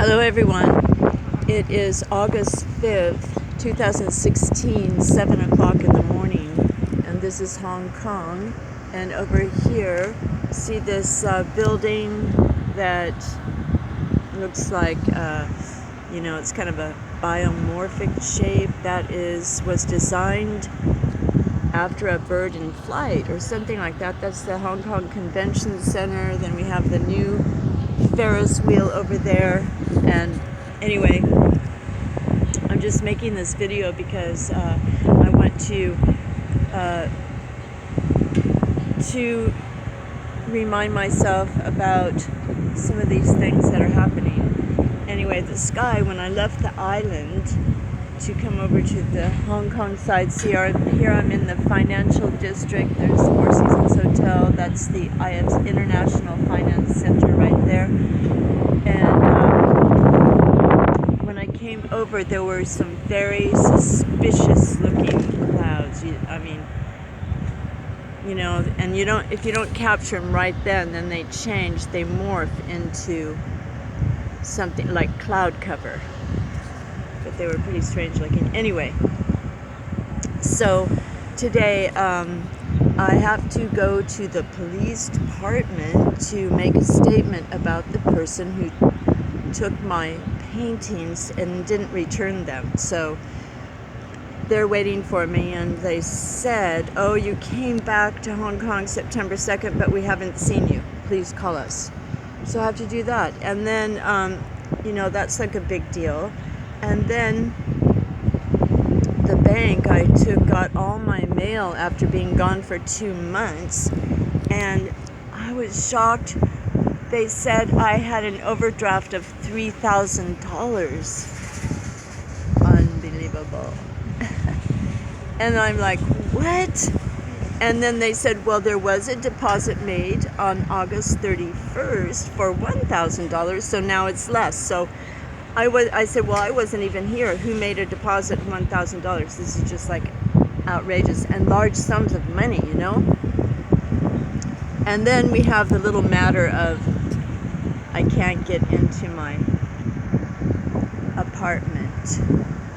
Hello everyone, it is August 5th, 2016, 7 o'clock in the morning, and this is Hong Kong. And over here, see this building that looks like, it's kind of a biomorphic shape that was designed after a bird in flight or something like that. That's the Hong Kong Convention Center. Then we have the new Ferris wheel over there. And anyway, I'm just making this video because I want to remind myself about some of these things that are happening. Anyway, the sky, when I left the island to come over to the Hong Kong side, here I'm in the financial district. There's Four Seasons Hotel. That's the IFC International Finance Center right there. And when I came over, there were some very suspicious looking clouds. And if you don't capture them right then they change. They morph into something like cloud cover. But they were pretty strange looking. Anyway, so today I have to go to the police department to make a statement about the person who took my paintings and didn't return them. So they're waiting for me, and they said, "Oh, you came back to Hong Kong September 2nd, but we haven't seen you. Please call us." So I have to do that. And then, that's like a big deal. And then the bank I got all my mail after being gone for 2 months, and I was shocked. They said I had an overdraft of $3,000. Unbelievable. And I'm like, what? And then they said, well, there was a deposit made on August 31st for $1,000, so now it's less. So I said, well, I wasn't even here. Who made a deposit of $1,000? This is just like outrageous, and large sums of money, And then we have the little matter of I can't get into my apartment.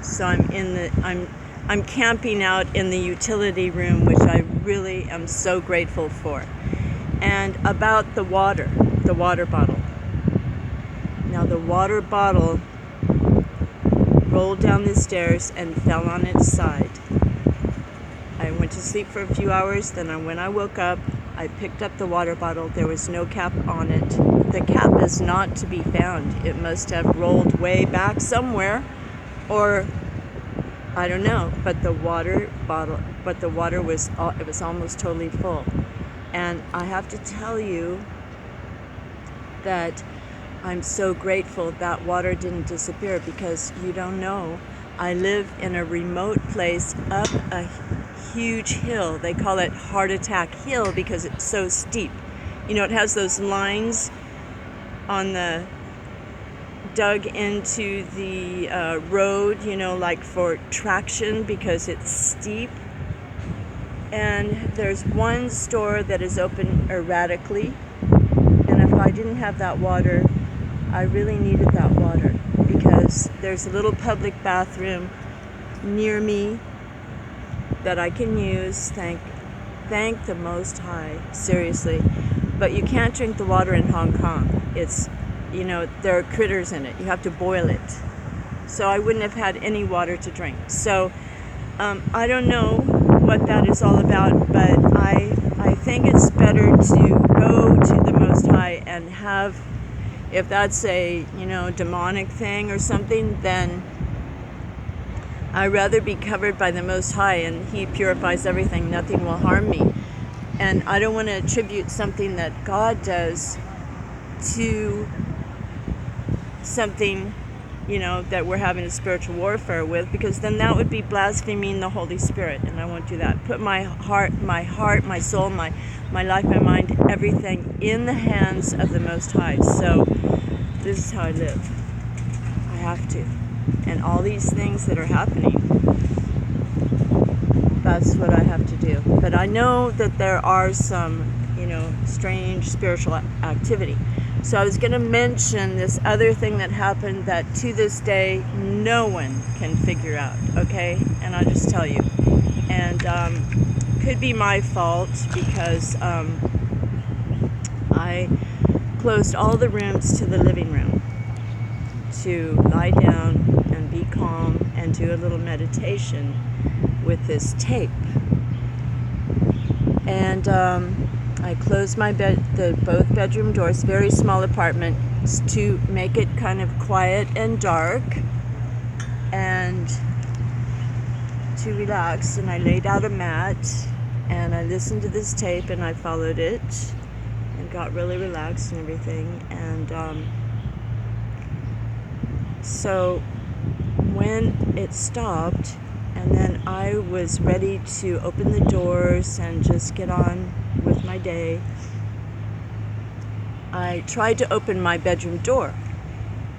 So I'm camping out in the utility room, which I really am so grateful for. And about the water bottle. Now the water bottle rolled down the stairs and fell on its side. I went to sleep for a few hours, then when I woke up, I picked up the water bottle. There was no cap on it. The cap is not to be found. It must have rolled way back somewhere, or I don't know, but the water was almost totally full. And I have to tell you that I'm so grateful that water didn't disappear, because you don't know, I live in a remote place up a huge hill. They call it Heart Attack Hill because it's so steep. It has those lines on the dug into the road, like for traction, because it's steep. And there's one store that is open erratically, and if I didn't have that water, I really needed that water, because there's a little public bathroom near me that I can use. Thank the Most High, seriously. But you can't drink the water in Hong Kong. It's, there are critters in it. You have to boil it. So I wouldn't have had any water to drink. So I don't know what that is all about, but I think it's better to go to the Most High and have, if that's a demonic thing or something, then I'd rather be covered by the Most High, and He purifies everything. Nothing will harm me. And I don't want to attribute something that God does to something that we're having a spiritual warfare with, because then that would be blaspheming the Holy Spirit, and I won't do that. Put my heart, my soul, my life, my mind, everything in the hands of the Most High. So this is how I live. I have to. And all these things that are happening, that's what I have to do. But I know that there are some, strange spiritual activity. So I was going to mention this other thing that happened that to this day no one can figure out, okay? And I'll just tell you. And could be my fault because I closed all the rooms to the living room to lie down and be calm and do a little meditation with this tape. And I closed my both bedroom doors, very small apartment, to make it kind of quiet and dark and to relax. And I laid out a mat and I listened to this tape and I followed it and got really relaxed and everything. And so when it stopped, and then I was ready to open the doors and just get on with my day, I tried to open my bedroom door.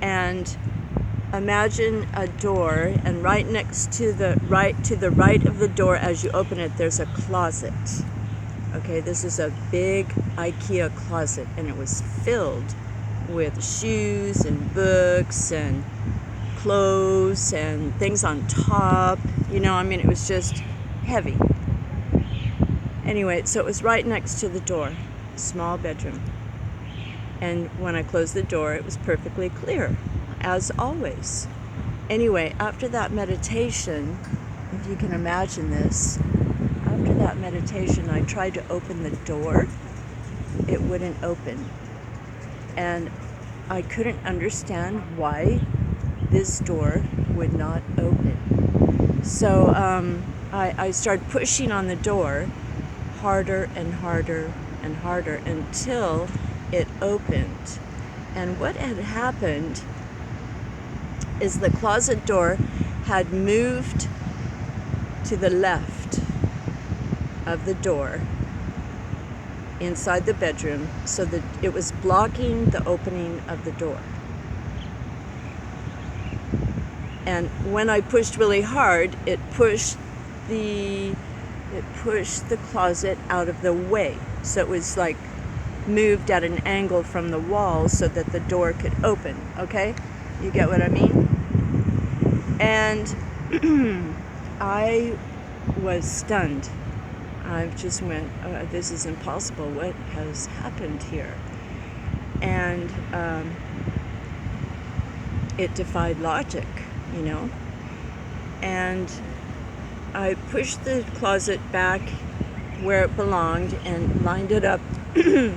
And imagine a door, and right next to the right of the door as you open it, there's a closet. Okay, this is a big IKEA closet, and it was filled with shoes and books and clothes and things on top. You know, I mean, it was just heavy. Anyway, so it was right next to the door, small bedroom. And when I closed the door, it was perfectly clear, as always. Anyway, after that meditation, if you can imagine this, after that meditation, I tried to open the door. It wouldn't open. And I couldn't understand why this door would not open. So I started pushing on the door harder and harder and harder until it opened. And what had happened is the closet door had moved to the left of the door inside the bedroom, so that it was blocking the opening of the door. And when I pushed really hard, it pushed the closet out of the way. So it was like moved at an angle from the wall so that the door could open. Okay? You get what I mean? And I was stunned. I just went, this is impossible. What has happened here? And it defied logic, you know. And I pushed the closet back where it belonged and lined it up,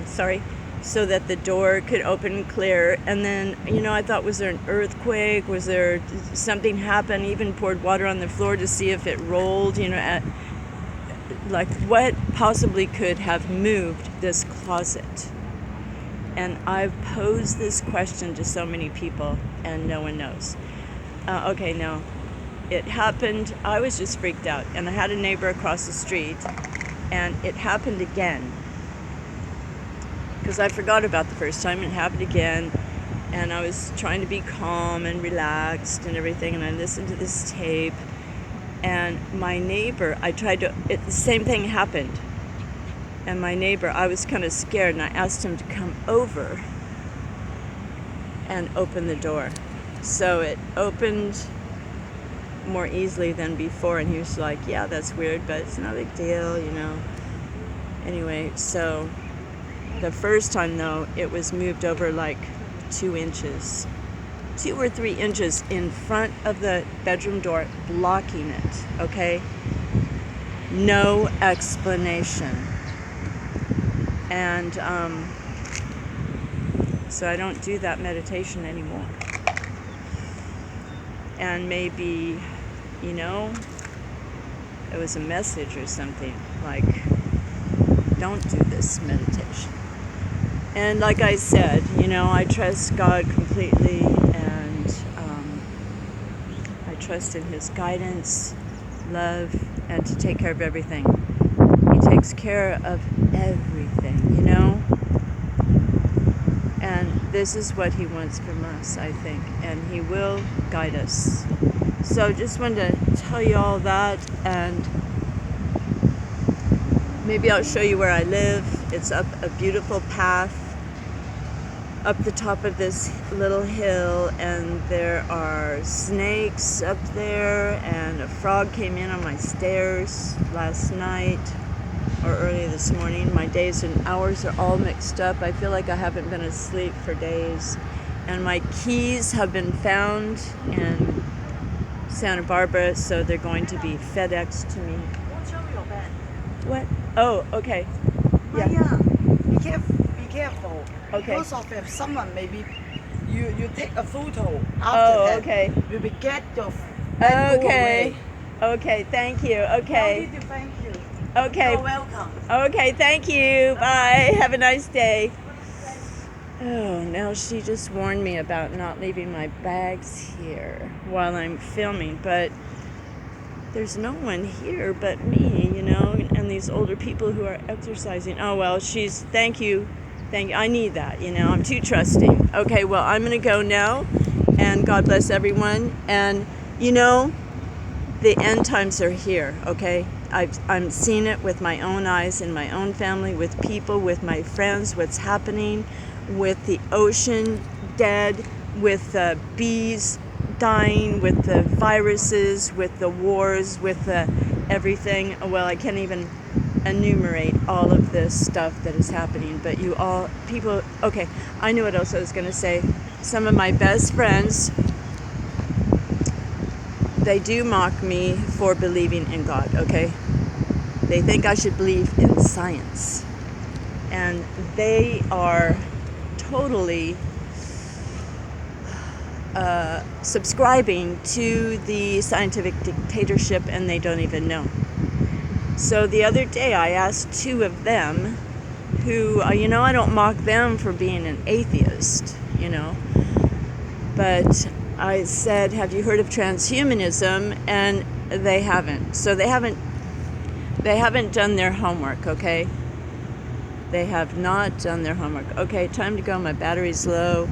sorry, so that the door could open clear. And then, you know, I thought, was there an earthquake? Was there something happen? Even poured water on the floor to see if it rolled, you know, like what possibly could have moved this closet? And I've posed this question to so many people and no one knows. Okay, no, it happened. I was just freaked out, and I had a neighbor across the street, and it happened again. Because I forgot about the first time. It happened again, and I was trying to be calm and relaxed and everything, and I listened to this tape, and my neighbor, the same thing happened, and my neighbor, I was kind of scared, and I asked him to come over and open the door. So it opened more easily than before, and he was like, yeah, that's weird, but it's no big deal, you know. Anyway, so the first time, though, it was moved over like 2 inches. 2 or 3 inches in front of the bedroom door, blocking it, okay? No explanation. And so I don't do that meditation anymore. And maybe, you know, it was a message or something, like, don't do this meditation. And like I said, you know, I trust God completely, and I trust in His guidance, love, and to take care of everything. He takes care of everything, you know? And this is what He wants from us, I think, and He will guide us. So just wanted to tell you all that, and maybe I'll show you where I live. It's up a beautiful path up the top of this little hill, and there are snakes up there, and a frog came in on my stairs last night or early this morning. My days and hours are all mixed up. I feel like I haven't been asleep for days. And my keys have been found in Santa Barbara, so they're going to be FedExed to me. Won't show your bag. What? Oh, okay. Yeah. Yeah. Be careful. Okay. Because of if someone maybe you take a photo after Oh, that. okay. You will get your bag go Okay. away. Okay, thank you. No Okay. need to thank you. Okay. You're welcome. Okay, thank you. Bye. Have a nice day. Oh, now she just warned me about not leaving my bags here while I'm filming, but there's no one here but me, you know, and these older people who are exercising. Oh, well, thank you. I need that, you know, I'm too trusting. Okay, well, I'm going to go now, and God bless everyone. And, you know, the end times are here, okay? I'm seeing it with my own eyes, in my own family, with people, with my friends, what's happening with the ocean dead, with the bees dying, with the viruses, with the wars, with the everything. Well, I can't even enumerate all of this stuff that is happening, but okay, I knew what else I was going to say. Some of my best friends, they do mock me for believing in God, okay? They think I should believe in science. And they are totally subscribing to the scientific dictatorship, and they don't even know. So the other day I asked two of them who, you know, I don't mock them for being an atheist, you know, but I said, have you heard of transhumanism? And they haven't. So they haven't done their homework, okay? They have not done their homework. Okay, time to go. My battery's low,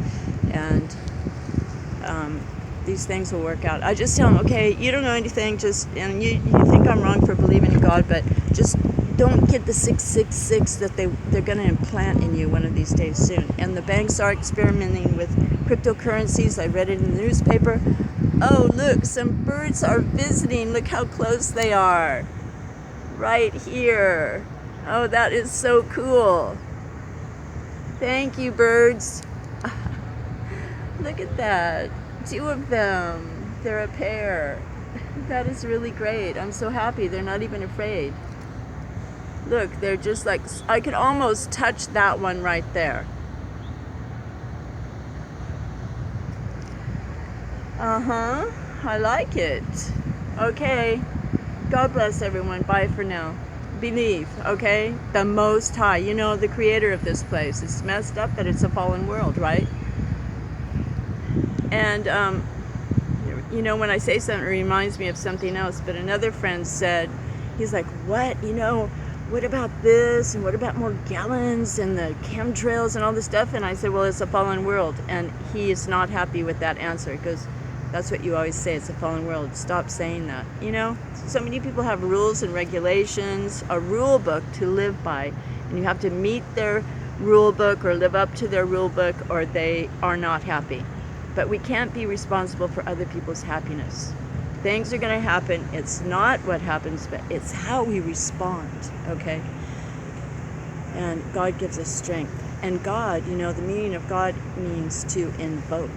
and these things will work out. I just tell them, okay, you don't know anything, and you think I'm wrong for believing in God, but just don't get the 666 that they're going to implant in you one of these days soon. And the banks are experimenting with cryptocurrencies. I read it in the newspaper. Oh, look, some birds are visiting. Look how close they are. Right here. Oh, that is so cool. Thank you, birds. Look at that. Two of them. They're a pair. That is really great. I'm so happy. They're not even afraid. Look, they're just like, I could almost touch that one right there. Uh-huh. I like it. Okay. God bless everyone. Bye for now. Believe, okay? The Most High, you know, the creator of this place. It's messed up that it's a fallen world, right? And, you know, when I say something, it reminds me of something else. But another friend said, he's like, what? You know, what about this? And what about more gallons and the chemtrails and all this stuff? And I said, well, it's a fallen world. And he is not happy with that answer, because that's what you always say, it's a fallen world. Stop saying that, you know? So many people have rules and regulations, a rule book to live by, and you have to meet their rule book or live up to their rule book, or they are not happy. But we can't be responsible for other people's happiness. Things are going to happen. It's not what happens, but it's how we respond, okay? And God gives us strength. And God, you know, the meaning of God means to invoke.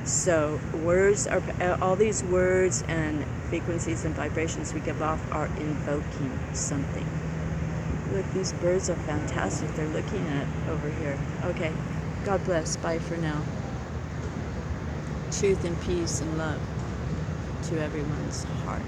So words are, all these words and frequencies and vibrations we give off are invoking something. Look, these birds are fantastic. They're looking at it over here. Okay, God bless. Bye for now. Truth and peace and love to everyone's heart.